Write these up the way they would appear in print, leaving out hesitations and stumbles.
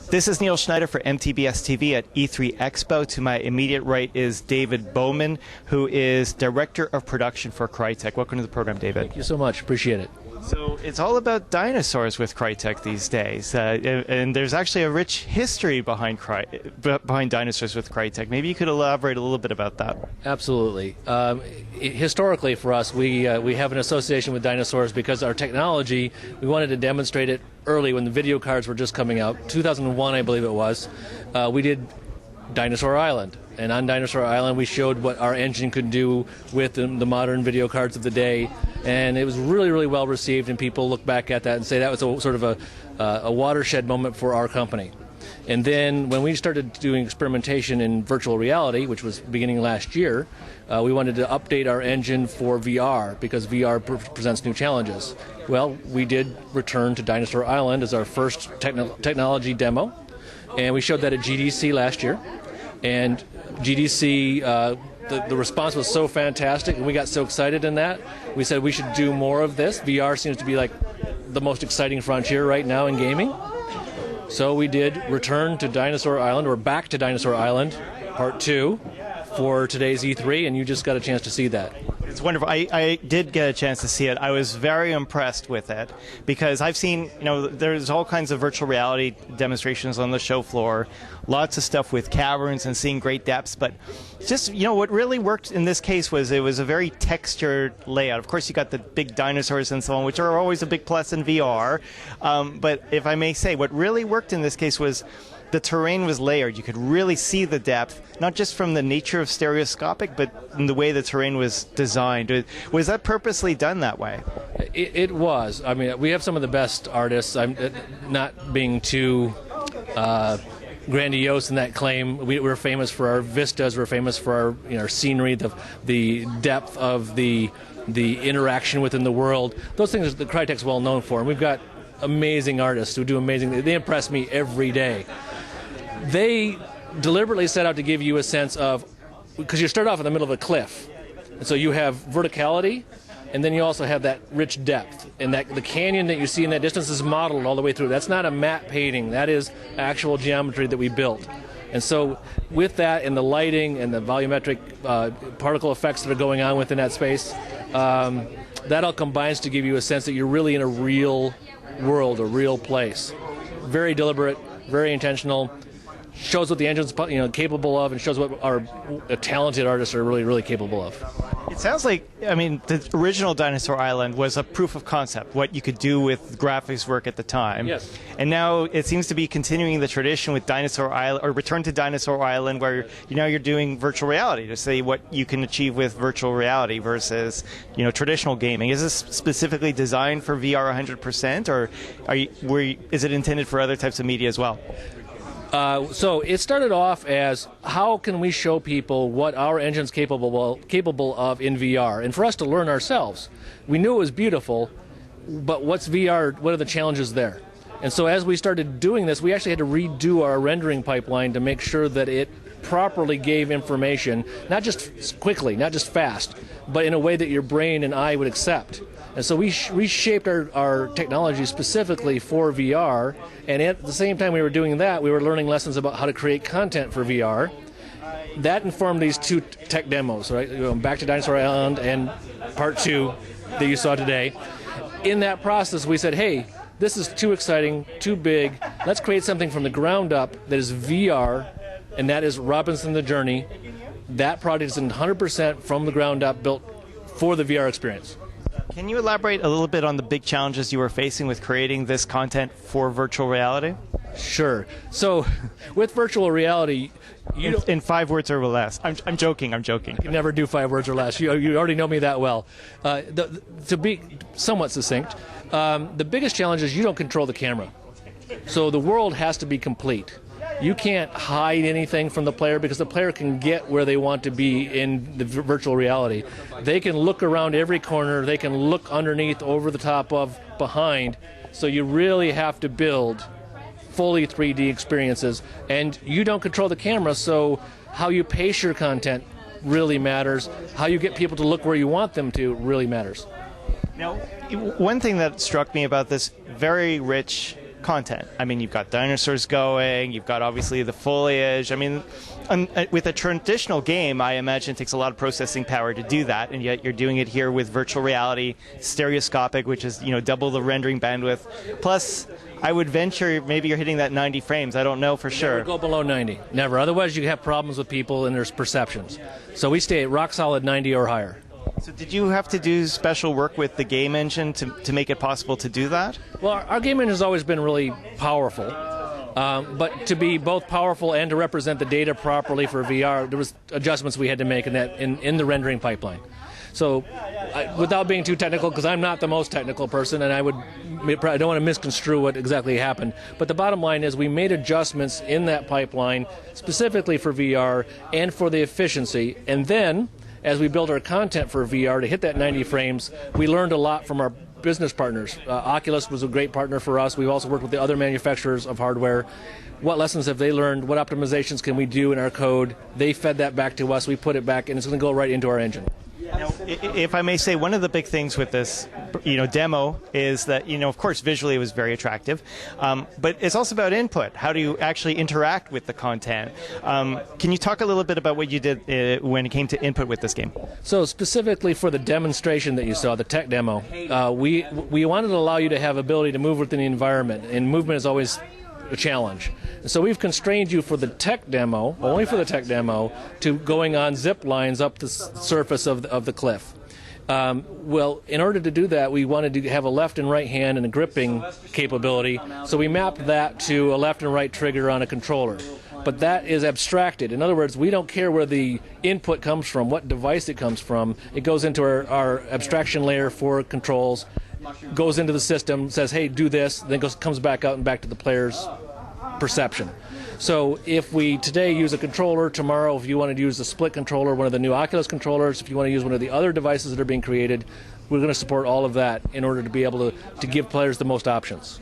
This is Neil Schneider for MTBS-TV at E3 Expo. To my immediate right is David Bowman, who is Director of Production for Crytek. Welcome to the program, David. Thank you so much. Appreciate it. So it's all about dinosaurs with Crytek these days, and there's actually a rich history behind dinosaurs with Crytek. Maybe you could elaborate a little bit about that. Absolutely. Historically, for us, we have an association with dinosaurs because our technology, we wanted to demonstrate it early when the video cards were just coming out. 2001, I believe it was. We did Dinosaur Island. And on Dinosaur Island, we showed what our engine could do with the modern video cards of the day. And it was really, really well received, and people look back at that and say that was a sort of a watershed moment for our company. And then when we started doing experimentation in virtual reality, which was beginning last year, we wanted to update our engine for VR because VR presents new challenges. Well, we did return to Dinosaur Island as our first technology demo, and we showed that at GDC last year. And GDC, the response was so fantastic, and we got so excited in that. We said we should do more of this. VR seems to be like the most exciting frontier right now in gaming. So we did return to Dinosaur Island, or back to Dinosaur Island, Part 2, for today's E3, and you just got a chance to see that. It's wonderful. I did get a chance to see it. I was very impressed with it because I've seen, there's all kinds of virtual reality demonstrations on the show floor, lots of stuff with caverns and seeing great depths, but just, what really worked in this case was it was a very textured layout. Of course, you got the big dinosaurs and so on, which are always a big plus in VR, but if I may say, what really worked in this case was the terrain was layered. You could really see the depth, not just from the nature of stereoscopic, but in the way the terrain was designed. Was that purposely done that way? It was. I mean, we have some of the best artists. I'm not being too grandiose in that claim. We're famous for our vistas. We're famous for our scenery, the depth of the interaction within the world. Those things that Crytek's well known for. And we've got amazing artists who do amazing. They impress me every day. They deliberately set out to give you a sense of, because you start off in the middle of a cliff, and so you have verticality, and then you also have that rich depth, and that the canyon that you see in that distance is modeled all the way through. That's not a matte painting. That is actual geometry that we built. And so with that and the lighting and the volumetric particle effects that are going on within that space, that all combines to give you a sense that you're really in a real world, a real place. Very deliberate, very intentional. Shows what the engine's capable of, and shows what our talented artists are really, really capable of. It sounds like, the original Dinosaur Island was a proof of concept, what you could do with graphics work at the time. Yes. And now it seems to be continuing the tradition with Dinosaur Island, or Return to Dinosaur Island, where you're doing virtual reality to say what you can achieve with virtual reality versus traditional gaming. Is this specifically designed for VR 100%, or is it intended for other types of media as well? So it started off as, how can we show people what our engine's capable of in VR? And for us to learn ourselves. We knew it was beautiful, but what's VR? What are the challenges there? And so as we started doing this, we actually had to redo our rendering pipeline to make sure that it properly gave information, not just quickly, not just fast, but in a way that your brain and eye would accept. And so we reshaped our technology specifically for VR, and at the same time we were doing that, we were learning lessons about how to create content for VR. That informed these two tech demos, right? Back to Dinosaur Island and Part 2 that you saw today. In that process, we said, hey, this is too exciting, too big. Let's create something from the ground up that is VR, and that is Robinson the Journey. That product is 100% from the ground up, built for the VR experience. Can you elaborate a little bit on the big challenges you were facing with creating this content for virtual reality? Sure. So, with virtual reality, in 5 words or less. I'm joking. I can never do 5 words or less. You already know me that well. To be somewhat succinct, the biggest challenge is you don't control the camera. So the world has to be complete. You can't hide anything from the player because the player can get where they want to be in the virtual reality. They can look around every corner. They can look underneath, over the top of, behind. So you really have to build fully 3D experiences. And you don't control the camera, so how you pace your content really matters. How you get people to look where you want them to really matters. Now, one thing that struck me about this very rich content. I mean, you've got dinosaurs going, you've got obviously the foliage. I mean, with a traditional game, I imagine it takes a lot of processing power to do that, and yet you're doing it here with virtual reality, stereoscopic, which is, double the rendering bandwidth. Plus, I would venture maybe you're hitting that 90 frames. I don't know for sure. Never go below 90. Never. Otherwise, you have problems with people and there's perceptions. So we stay at rock solid 90 or higher. So did you have to do special work with the game engine to make it possible to do that? Well, our game engine has always been really powerful. But to be both powerful and to represent the data properly for VR, there was adjustments we had to make in the rendering pipeline. So, without being too technical, because I'm not the most technical person, and I don't want to misconstrue what exactly happened, but the bottom line is we made adjustments in that pipeline specifically for VR and for the efficiency, and then, as we build our content for VR to hit that 90 frames, we learned a lot from our business partners. Oculus was a great partner for us. We've also worked with the other manufacturers of hardware. What lessons have they learned? What optimizations can we do in our code? They fed that back to us. We put it back, and it's going to go right into our engine. Now, if I may say, one of the big things with this, demo is that, of course, visually it was very attractive, but it's also about input. How do you actually interact with the content? Can you talk a little bit about what you did when it came to input with this game? So specifically for the demonstration that you saw, the tech demo, we wanted to allow you to have ability to move within the environment, and movement is always a challenge. So we've constrained you for the tech demo, only for the tech demo, to going on zip lines up the surface of the cliff. Well, in order to do that, we wanted to have a left and right hand and a gripping capability, so we mapped that to a left and right trigger on a controller. But that is abstracted. In other words, we don't care where the input comes from, what device it comes from. It goes into our abstraction layer for controls, goes into the system, says, hey, do this, then comes back out and back to the player's perception. So if we today use a controller, tomorrow if you want to use a split controller, one of the new Oculus controllers, if you want to use one of the other devices that are being created, we're going to support all of that in order to be able to give players the most options.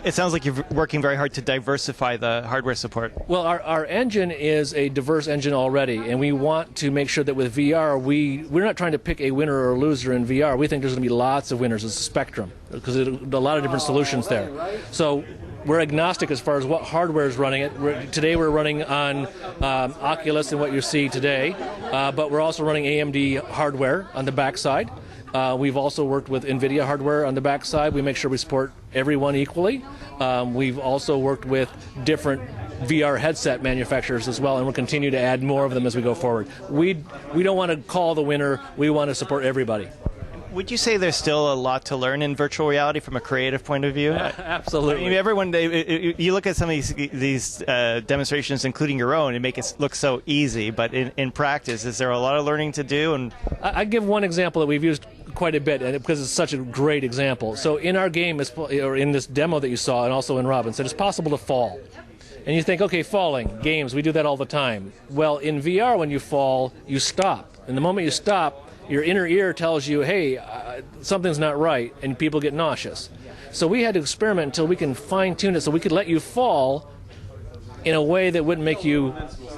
It sounds like you're working very hard to diversify the hardware support. Well, our engine is a diverse engine already, and we want to make sure that with VR, we're not trying to pick a winner or a loser in VR. We think there's going to be lots of winners. It's a spectrum, because there's a lot of different solutions there. So we're agnostic as far as what hardware is running it. Today we're running on Oculus and what you see today, but we're also running AMD hardware on the backside. We've also worked with NVIDIA hardware on the backside. We make sure we support everyone equally. We've also worked with different VR headset manufacturers as well, and we'll continue to add more of them as we go forward. We don't want to call the winner. We want to support everybody. Would you say there's still a lot to learn in virtual reality from a creative point of view? Absolutely. I mean, everyone, you look at some of these demonstrations, including your own, and make it look so easy. But in practice, is there a lot of learning to do? And I give one example that we've used quite a bit, and because it's such a great example. So in our game, or in this demo that you saw, and also in Robinson, it's possible to fall. And you think, okay, falling, games, we do that all the time. Well, in VR, when you fall, you stop. And the moment you stop, your inner ear tells you, hey, something's not right, and people get nauseous. So we had to experiment until we can fine-tune it so we could let you fall in a way that wouldn't make you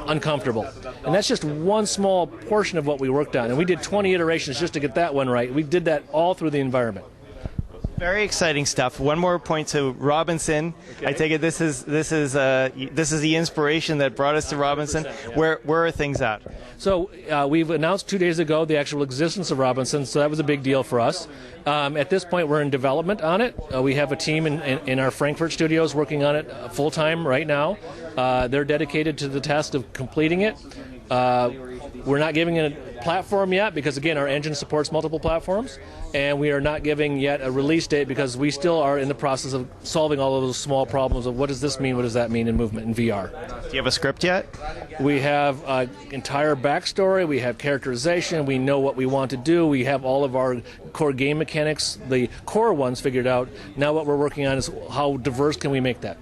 uncomfortable. And that's just one small portion of what we worked on. And we did 20 iterations just to get that one right. We did that all through the environment. Very exciting stuff. One more point to Robinson. Okay. I take it this is the inspiration that brought us to Robinson. Where are things at? So we've announced 2 days ago the actual existence of Robinson, so that was a big deal for us. At this point, we're in development on it. We have a team in our Frankfurt studios working on it full-time right now. They're dedicated to the task of completing it. We're not giving it a platform yet because, again, our engine supports multiple platforms, and we are not giving yet a release date because we still are in the process of solving all of those small problems of what does this mean, what does that mean in movement in VR. Do you have a script yet? We have an entire backstory, we have characterization, we know what we want to do, we have all of our core game mechanics, the core ones figured out. Now what we're working on is how diverse can we make that.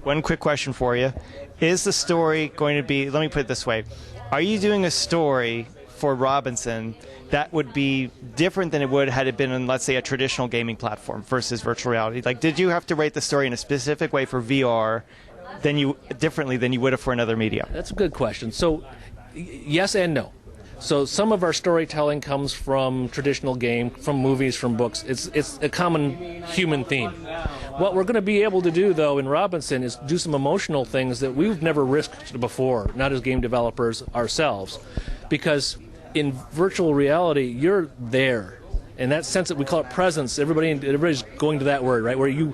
One quick question for you. Is the story going to be, let me put it this way, are you doing a story for Robinson that would be different than it would had it been on, let's say, a traditional gaming platform versus virtual reality? Like, did you have to write the story in a specific way for VR differently than you would have for another media? That's a good question. So, yes and no. So some of our storytelling comes from traditional game, from movies, from books. It's a common human theme. What we're going to be able to do, though, in Robinson is do some emotional things that we've never risked before, not as game developers ourselves. Because in virtual reality, you're there. And that sense that we call it presence, everybody's going to that word, right? Where you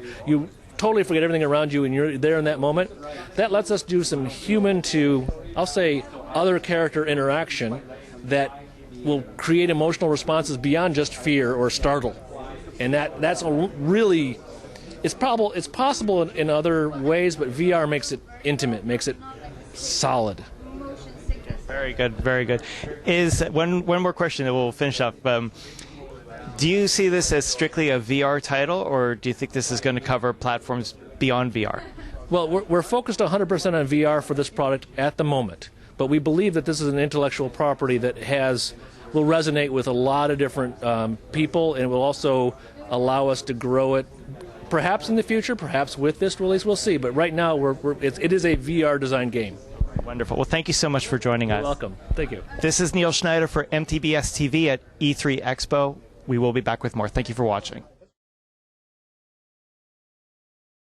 totally forget everything around you and you're there in that moment. That lets us do some human to, I'll say, other character interaction that will create emotional responses beyond just fear or startle. And that's a really, it's possible in other ways, but VR makes it intimate, makes it solid. Very good, very good. Is one more question that we'll finish up. Do you see this as strictly a VR title, or do you think this is going to cover platforms beyond VR? Well, we're focused 100% on VR for this product at the moment, but we believe that this is an intellectual property that will resonate with a lot of different people, and will also allow us to grow it, perhaps in the future, perhaps with this release, we'll see. But right now, it is a VR design game. Wonderful. Well, thank you so much for joining us. You're welcome. Thank you. This is Neil Schneider for MTBS-TV at E3 Expo. We will be back with more. Thank you for watching.